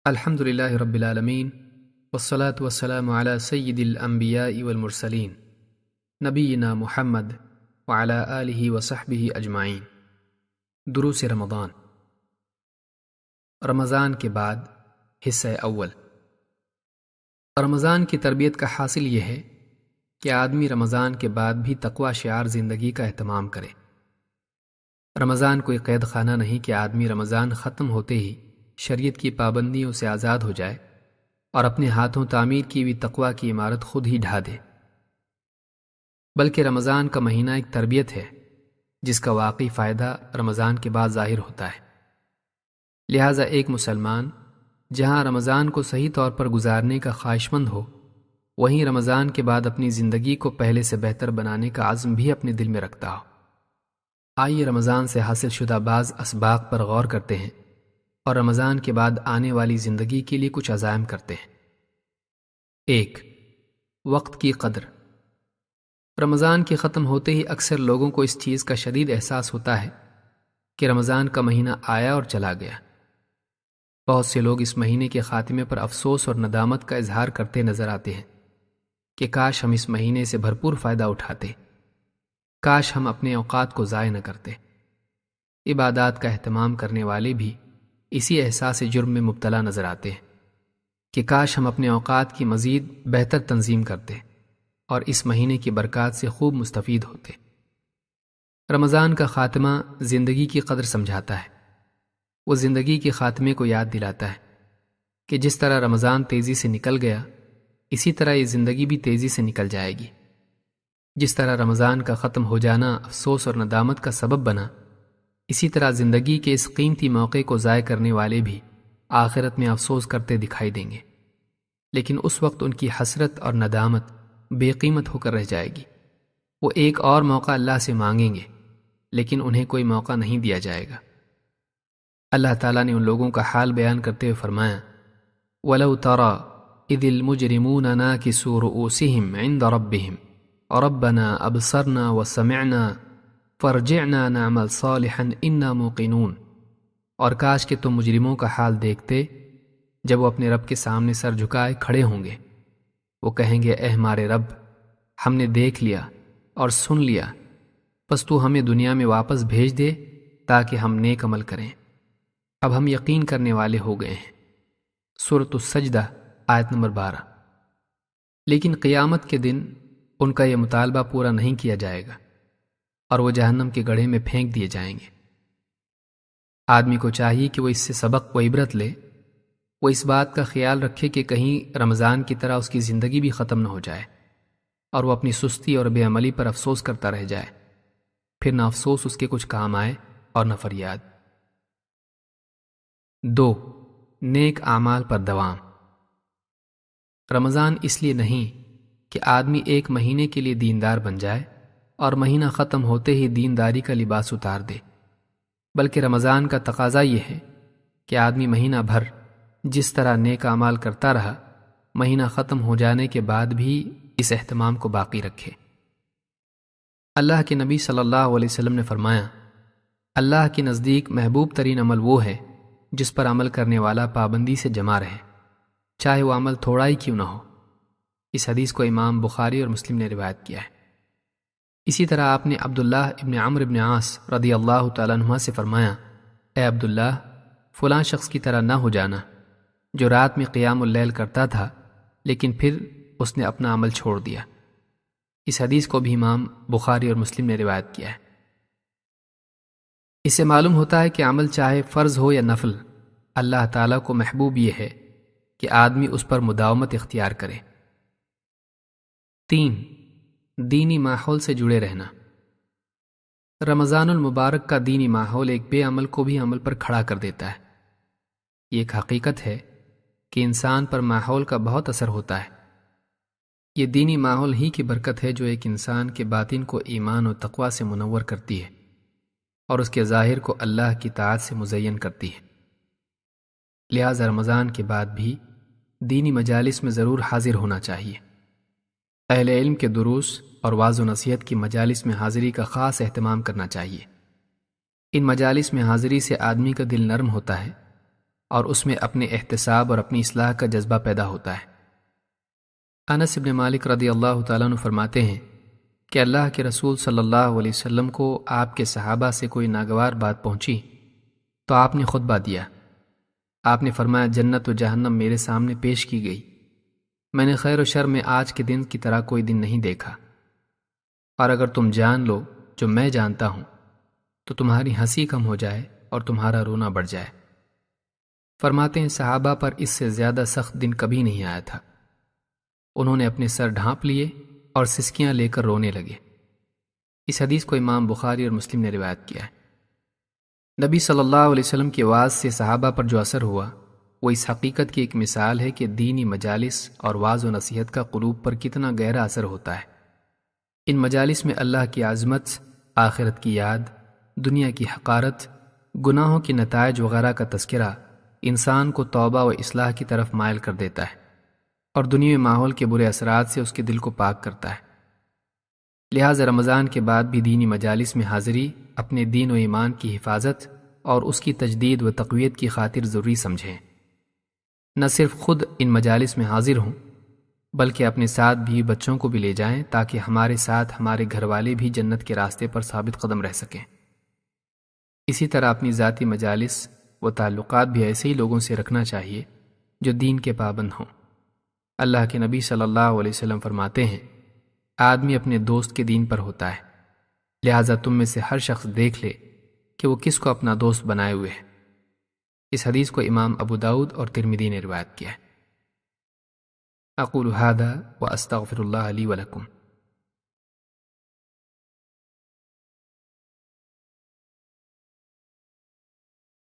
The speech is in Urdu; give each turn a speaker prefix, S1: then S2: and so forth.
S1: الحمد للہ رب العالمین والصلاة والسلام علی سید الانبیاء والمرسلین نبینا محمد وعلی آلہ وصحبہ اجمعین۔ دروس رمضان، رمضان کے بعد حصہ اول۔ رمضان کی تربیت کا حاصل یہ ہے کہ آدمی رمضان کے بعد بھی تقوی شعار زندگی کا اہتمام کرے۔ رمضان کوئی قید خانہ نہیں کہ آدمی رمضان ختم ہوتے ہی شریعت کی پابندیوں سے آزاد ہو جائے اور اپنے ہاتھوں تعمیر کی ہوئی تقوی کی عمارت خود ہی ڈھا دے، بلکہ رمضان کا مہینہ ایک تربیت ہے جس کا واقعی فائدہ رمضان کے بعد ظاہر ہوتا ہے۔ لہٰذا ایک مسلمان جہاں رمضان کو صحیح طور پر گزارنے کا خواہشمند ہو، وہیں رمضان کے بعد اپنی زندگی کو پہلے سے بہتر بنانے کا عزم بھی اپنے دل میں رکھتا ہو۔ آئیے رمضان سے حاصل شدہ بعض اسباق پر غور کرتے ہیں اور رمضان کے بعد آنے والی زندگی کے لیے کچھ عزائم کرتے ہیں۔ 1. وقت کی قدر۔ رمضان کے ختم ہوتے ہی اکثر لوگوں کو اس چیز کا شدید احساس ہوتا ہے کہ رمضان کا مہینہ آیا اور چلا گیا۔ بہت سے لوگ اس مہینے کے خاتمے پر افسوس اور ندامت کا اظہار کرتے نظر آتے ہیں کہ کاش ہم اس مہینے سے بھرپور فائدہ اٹھاتے، کاش ہم اپنے اوقات کو ضائع نہ کرتے۔ عبادات کا اہتمام کرنے والے بھی اسی احساس جرم میں مبتلا نظر آتے ہیں کہ کاش ہم اپنے اوقات کی مزید بہتر تنظیم کرتے اور اس مہینے کی برکات سے خوب مستفید ہوتے۔ رمضان کا خاتمہ زندگی کی قدر سمجھاتا ہے۔ وہ زندگی کے خاتمے کو یاد دلاتا ہے کہ جس طرح رمضان تیزی سے نکل گیا، اسی طرح یہ زندگی بھی تیزی سے نکل جائے گی۔ جس طرح رمضان کا ختم ہو جانا افسوس اور ندامت کا سبب بنا، اسی طرح زندگی کے اس قیمتی موقع کو ضائع کرنے والے بھی آخرت میں افسوس کرتے دکھائی دیں گے، لیکن اس وقت ان کی حسرت اور ندامت بے قیمت ہو کر رہ جائے گی۔ وہ ایک اور موقع اللہ سے مانگیں گے، لیکن انہیں کوئی موقع نہیں دیا جائے گا۔ اللہ تعالیٰ نے ان لوگوں کا حال بیان کرتے ہوئے فرمایا، وَلَوْ تَرَى إِذِ الْمُجْرِمُونَ نَاكِسُو رُؤُوسِهِمْ عِنْدَ رَبِّهِمْ رَبَّنَا أَبْصَرْنَا وَسَمِعْنَا فَارْجِعْنَا نَعْمَلْ صَالِحًا إِنَّا مُوقِنُونَ۔ اور کاش کہ تم مجرموں کا حال دیکھتے جب وہ اپنے رب کے سامنے سر جھکائے کھڑے ہوں گے۔ وہ کہیں گے، اے ہمارے رب، ہم نے دیکھ لیا اور سن لیا، بس تو ہمیں دنیا میں واپس بھیج دے تاکہ ہم نیک عمل کریں۔ اب ہم یقین کرنے والے ہو گئے ہیں۔ سورۃ السجدہ آیت نمبر 12۔ لیکن قیامت کے دن ان کا یہ مطالبہ پورا نہیں کیا جائے گا اور وہ جہنم کے گڑھے میں پھینک دیے جائیں گے۔ آدمی کو چاہیے کہ وہ اس سے سبق و عبرت لے۔ وہ اس بات کا خیال رکھے کہ کہیں رمضان کی طرح اس کی زندگی بھی ختم نہ ہو جائے اور وہ اپنی سستی اور بے عملی پر افسوس کرتا رہ جائے، پھر نہ افسوس اس کے کچھ کام آئے اور نہ فریاد۔ 2. نیک اعمال پر دوام۔ رمضان اس لیے نہیں کہ آدمی ایک مہینے کے لیے دیندار بن جائے اور مہینہ ختم ہوتے ہی دینداری کا لباس اتار دے، بلکہ رمضان کا تقاضا یہ ہے کہ آدمی مہینہ بھر جس طرح نیک اعمال کرتا رہا، مہینہ ختم ہو جانے کے بعد بھی اس اہتمام کو باقی رکھے۔ اللہ کے نبی صلی اللہ علیہ وسلم نے فرمایا، اللہ کے نزدیک محبوب ترین عمل وہ ہے جس پر عمل کرنے والا پابندی سے جمع رہے، چاہے وہ عمل تھوڑا ہی کیوں نہ ہو۔ اس حدیث کو امام بخاری اور مسلم نے روایت کیا ہے۔ اسی طرح آپ نے عبداللہ ابن عمرو ابن عاص رضی اللہ تعالیٰ عنہ سے فرمایا، اے عبداللہ، فلاں شخص کی طرح نہ ہو جانا جو رات میں قیام اللیل کرتا تھا لیکن پھر اس نے اپنا عمل چھوڑ دیا۔ اس حدیث کو بھی امام بخاری اور مسلم نے روایت کیا ہے۔ اس سے معلوم ہوتا ہے کہ عمل چاہے فرض ہو یا نفل، اللہ تعالیٰ کو محبوب یہ ہے کہ آدمی اس پر مداومت اختیار کرے۔ 3. دینی ماحول سے جڑے رہنا۔ رمضان المبارک کا دینی ماحول ایک بے عمل کو بھی عمل پر کھڑا کر دیتا ہے۔ یہ ایک حقیقت ہے کہ انسان پر ماحول کا بہت اثر ہوتا ہے۔ یہ دینی ماحول ہی کی برکت ہے جو ایک انسان کے باطن کو ایمان و تقوی سے منور کرتی ہے اور اس کے ظاہر کو اللہ کی طاعت سے مزین کرتی ہے۔ لہذا رمضان کے بعد بھی دینی مجالس میں ضرور حاضر ہونا چاہیے۔ اہل علم کے دروس اور وعظ و نصیحت کی مجالس میں حاضری کا خاص اہتمام کرنا چاہیے۔ ان مجالس میں حاضری سے آدمی کا دل نرم ہوتا ہے اور اس میں اپنے احتساب اور اپنی اصلاح کا جذبہ پیدا ہوتا ہے۔ انس بن مالک رضی اللہ تعالیٰ عنہ فرماتے ہیں کہ اللہ کے رسول صلی اللہ علیہ وسلم کو آپ کے صحابہ سے کوئی ناگوار بات پہنچی تو آپ نے خطبہ دیا۔ آپ نے فرمایا، جنت و جہنم میرے سامنے پیش کی گئی، میں نے خیر و شر میں آج کے دن کی طرح کوئی دن نہیں دیکھا، اور اگر تم جان لو جو میں جانتا ہوں تو تمہاری ہنسی کم ہو جائے اور تمہارا رونا بڑھ جائے۔ فرماتے ہیں صحابہ پر اس سے زیادہ سخت دن کبھی نہیں آیا تھا۔ انہوں نے اپنے سر ڈھانپ لیے اور سسکیاں لے کر رونے لگے۔ اس حدیث کو امام بخاری اور مسلم نے روایت کیا ہے۔ نبی صلی اللہ علیہ وسلم کی آواز سے صحابہ پر جو اثر ہوا وہ اس حقیقت کی ایک مثال ہے کہ دینی مجالس اور واعظ و نصیحت کا قلوب پر کتنا گہرا اثر ہوتا ہے۔ ان مجالس میں اللہ کی عظمت، آخرت کی یاد، دنیا کی حقارت، گناہوں کے نتائج وغیرہ کا تذکرہ انسان کو توبہ و اصلاح کی طرف مائل کر دیتا ہے اور دنیاوی ماحول کے برے اثرات سے اس کے دل کو پاک کرتا ہے۔ لہٰذا رمضان کے بعد بھی دینی مجالس میں حاضری اپنے دین و ایمان کی حفاظت اور اس کی تجدید و تقویت کی خاطر ضروری سمجھیں۔ نہ صرف خود ان مجالس میں حاضر ہوں بلکہ اپنے ساتھ بھی بچوں کو بھی لے جائیں تاکہ ہمارے ساتھ ہمارے گھر والے بھی جنت کے راستے پر ثابت قدم رہ سکیں۔ اسی طرح اپنی ذاتی مجالس و تعلقات بھی ایسے ہی لوگوں سے رکھنا چاہیے جو دین کے پابند ہوں۔ اللہ کے نبی صلی اللہ علیہ وسلم فرماتے ہیں، آدمی اپنے دوست کے دین پر ہوتا ہے، لہٰذا تم میں سے ہر شخص دیکھ لے کہ وہ کس کو اپنا دوست بنائے ہوئے ہے۔ اس حدیث کو امام ابو داؤد اور ترمذی نے روایت کیا ہے۔ اقول ھذا واستغفر اللہ لی ولکم۔